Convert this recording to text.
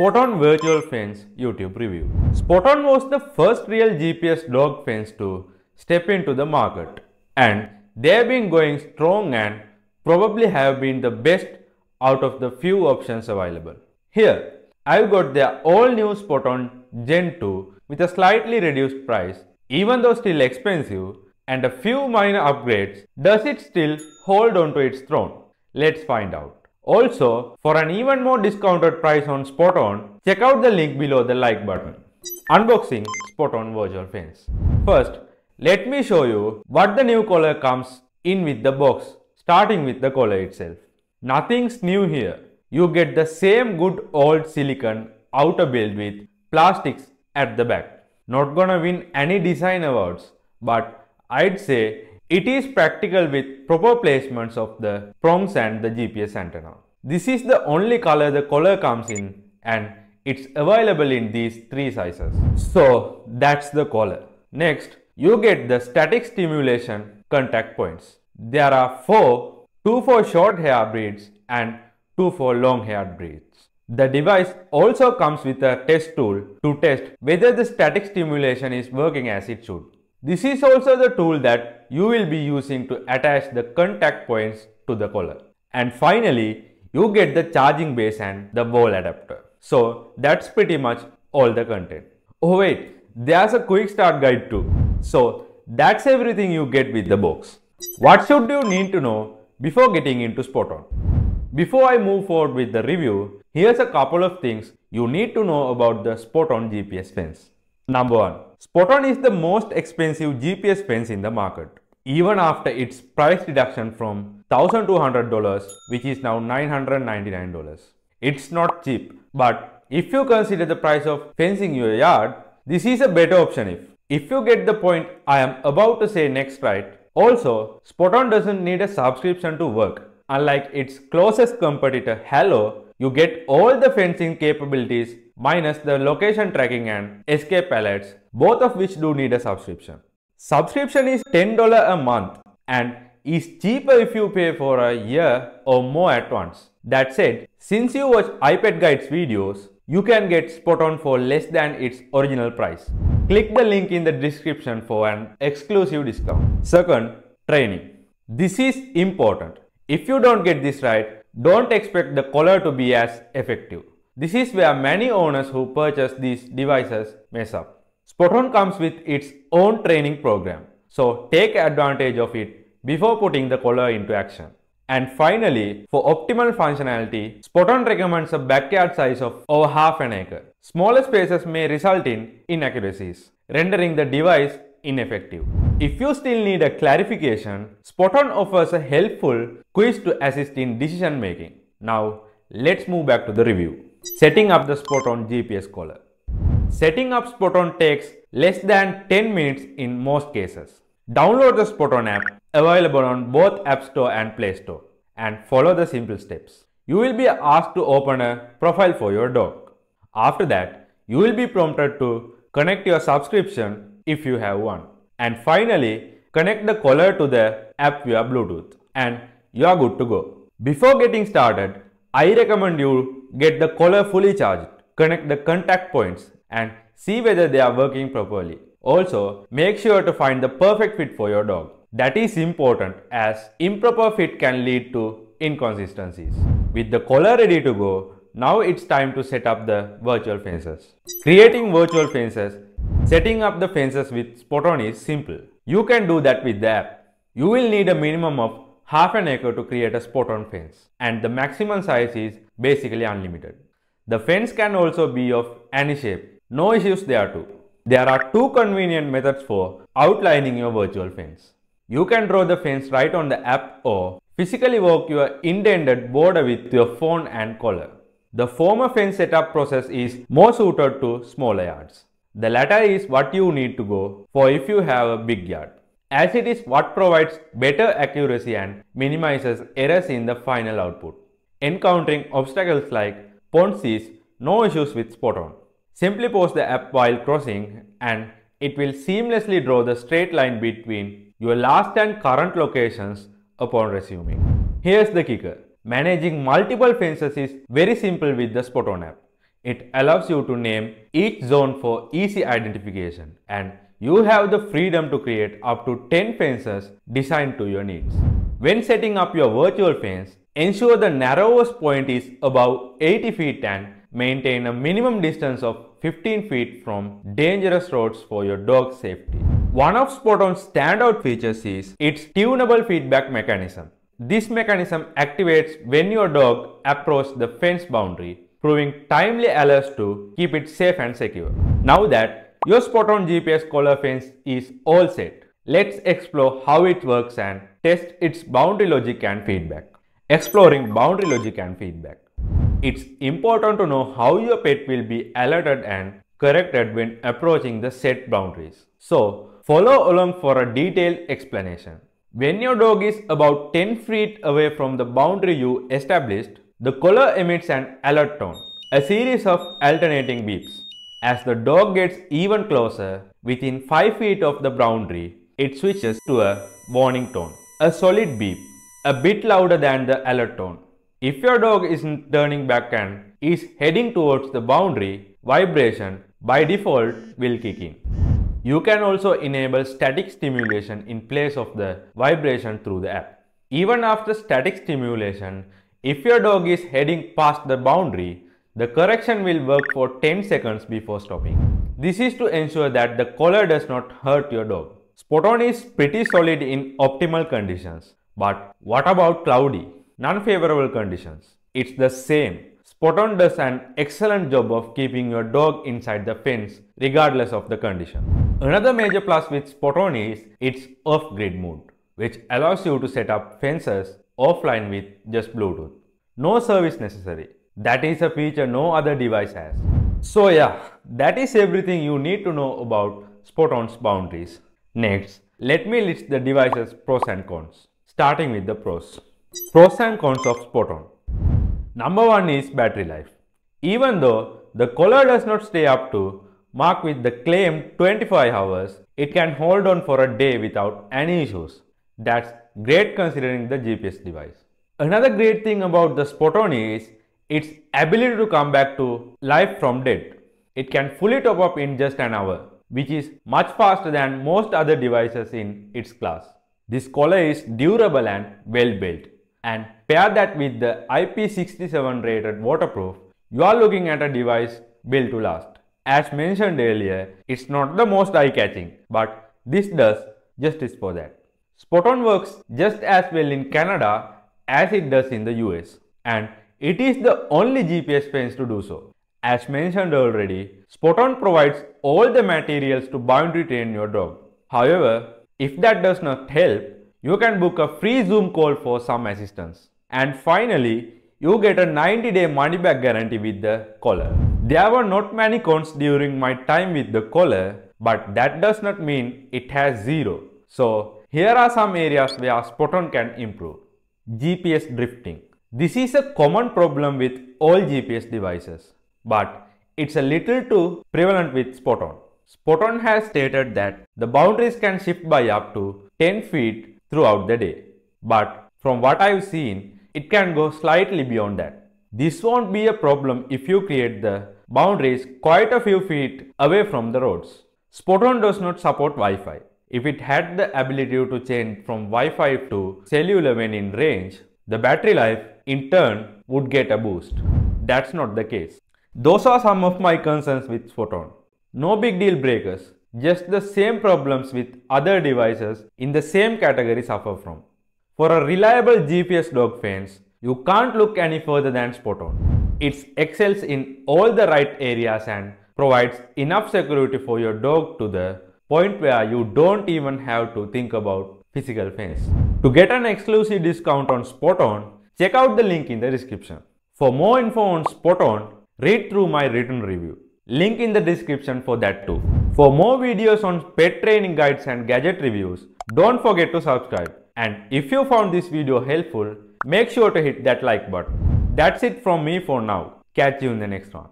SpotOn Virtual Fence YouTube review. SpotOn was the first real GPS dog fence to step into the market, and they have been going strong and probably have been the best out of the few options available. Here, I've got their all new SpotOn Gen 2 with a slightly reduced price, even though still expensive, and a few minor upgrades. Does it still hold on to its throne? Let's find out. Also, for an even more discounted price on SpotOn, check out the link below the like button. Unboxing SpotOn Virtual Fence. First, let me show you what the new collar comes in with the box, starting with the collar itself. Nothing's new here. You get the same good old silicone outer build with plastics at the back. Not gonna win any design awards, but I'd say it is practical with proper placements of the prongs and the GPS antenna. This is the only color the collar comes in, and it's available in these three sizes. So that's the collar. Next, you get the static stimulation contact points. There are 4, 2 for short hair breeds and 2 for long haired breeds. The device also comes with a test tool to test whether the static stimulation is working as it should. This is also the tool that you will be using to attach the contact points to the collar. And finally, you get the charging base and the wall adapter. So that's pretty much all the content. Oh wait, there's a quick start guide too. So that's everything you get with the box. What should you need to know before getting into SpotOn? Before I move forward with the review, here's a couple of things you need to know about the SpotOn GPS fence. Number 1. SpotOn is the most expensive GPS fence in the market, even after its price reduction from $1,200, which is now $999. It's not cheap, but if you consider the price of fencing your yard, this is a better option if you get the point I am about to say next, right? Also, SpotOn doesn't need a subscription to work. Unlike its closest competitor Halo, you get all the fencing capabilities minus the location tracking and escape alerts, both of which do need a subscription. Subscription is $10 a month and is cheaper if you pay for a year or more at once. That said, since you watch IPet Guide's videos, you can get SpotOn for less than its original price. Click the link in the description for an exclusive discount. Second, training. This is important. If you don't get this right, don't expect the collar to be as effective. This is where many owners who purchase these devices mess up. SpotOn comes with its own training program, so take advantage of it before putting the collar into action. And finally, for optimal functionality, SpotOn recommends a backyard size of over half an acre. Smaller spaces may result in inaccuracies, rendering the device ineffective. If you still need a clarification, SpotOn offers a helpful quiz to assist in decision making. Now, let's move back to the review. Setting up the SpotOn GPS collar. Setting up SpotOn takes less than 10 minutes in most cases. Download the SpotOn app, available on both App Store and Play Store, and follow the simple steps. You will be asked to open a profile for your dog. After that, you will be prompted to connect your subscription if you have one. And finally, connect the collar to the app via Bluetooth and you are good to go. Before getting started, I recommend you get the collar fully charged, connect the contact points and see whether they are working properly. Also, make sure to find the perfect fit for your dog. That is important as improper fit can lead to inconsistencies. With the collar ready to go, now it's time to set up the virtual fences. Creating virtual fences. Setting up the fences with SpotOn is simple. You can do that with the app. You will need a minimum of half an acre to create a SpotOn fence, and the maximum size is basically unlimited. The fence can also be of any shape. No issues there too. There are 2 convenient methods for outlining your virtual fence. You can draw the fence right on the app or physically walk your intended border with your phone and collar. The former fence setup process is more suited to smaller yards. The latter is what you need to go for if you have a big yard, as it is what provides better accuracy and minimizes errors in the final output. Encountering obstacles like ponds is no issues with SpotOn. Simply pause the app while crossing and it will seamlessly draw the straight line between your last and current locations upon resuming. Here's the kicker. Managing multiple fences is very simple with the SpotOn app. It allows you to name each zone for easy identification, and you have the freedom to create up to 10 fences designed to your needs. When setting up your virtual fence, ensure the narrowest point is above 80 feet and maintain a minimum distance of 15 feet from dangerous roads for your dog's safety. One of SpotOn's standout features is its tunable feedback mechanism. This mechanism activates when your dog approaches the fence boundary, proving timely alerts to keep it safe and secure. Now that your SpotOn GPS collar fence is all set, let's explore how it works and test its boundary logic and feedback. Exploring boundary logic and feedback. It's important to know how your pet will be alerted and corrected when approaching the set boundaries. So, follow along for a detailed explanation. When your dog is about 10 feet away from the boundary you established, the collar emits an alert tone, a series of alternating beeps. As the dog gets even closer, within 5 feet of the boundary, it switches to a warning tone, a solid beep, a bit louder than the alert tone. If your dog isn't turning back and is heading towards the boundary, vibration by default will kick in. You can also enable static stimulation in place of the vibration through the app. Even after static stimulation, if your dog is heading past the boundary, the correction will work for 10 seconds before stopping. This is to ensure that the collar does not hurt your dog. SpotOn is pretty solid in optimal conditions. But what about cloudy, non-favorable conditions? It's the same. SpotOn does an excellent job of keeping your dog inside the fence regardless of the condition. Another major plus with SpotOn is its off-grid mode, which allows you to set up fences offline with just Bluetooth. No service necessary. That is a feature no other device has. So yeah, that is everything you need to know about SpotOn's boundaries. Next, let me list the device's pros and cons. Starting with the pros. Pros and cons of SpotOn. Number 1 is battery life. Even though the collar does not stay up to mark with the claimed 25 hours, it can hold on for a day without any issues. That's great considering the GPS device. Another great thing about the SpotOn is its ability to come back to life from dead. It can fully top up in just an hour, which is much faster than most other devices in its class. This collar is durable and well built, and pair that with the IP67 rated waterproof, you are looking at a device built to last. As mentioned earlier, it's not the most eye-catching, but this does justice for that. SpotOn works just as well in Canada as it does in the US, and it is the only GPS fence to do so. As mentioned already, SpotOn provides all the materials to boundary train your dog. However, if that does not help, you can book a free Zoom call for some assistance. And finally, you get a 90-day money-back guarantee with the collar. There were not many cons during my time with the collar, but that does not mean it has zero. So, here are some areas where SpotOn can improve. GPS drifting. This is a common problem with all GPS devices, but it's a little too prevalent with SpotOn. SpotOn has stated that the boundaries can shift by up to 10 feet throughout the day, but from what I've seen, it can go slightly beyond that. This won't be a problem if you create the boundaries quite a few feet away from the roads. SpotOn does not support Wi-Fi. If it had the ability to change from Wi-Fi to cellular when in range, the battery life in turn would get a boost. That's not the case. Those are some of my concerns with SpotOn. No big deal breakers, just the same problems with other devices in the same category suffer from. For a reliable GPS dog fence, you can't look any further than SpotOn. It excels in all the right areas and provides enough security for your dog to the point where you don't even have to think about physical fence. To get an exclusive discount on SpotOn, check out the link in the description. For more info on SpotOn, read through my written review. Link in the description for that too. For more videos on pet training guides and gadget reviews, don't forget to subscribe. And if you found this video helpful, make sure to hit that like button. That's it from me for now. Catch you in the next one.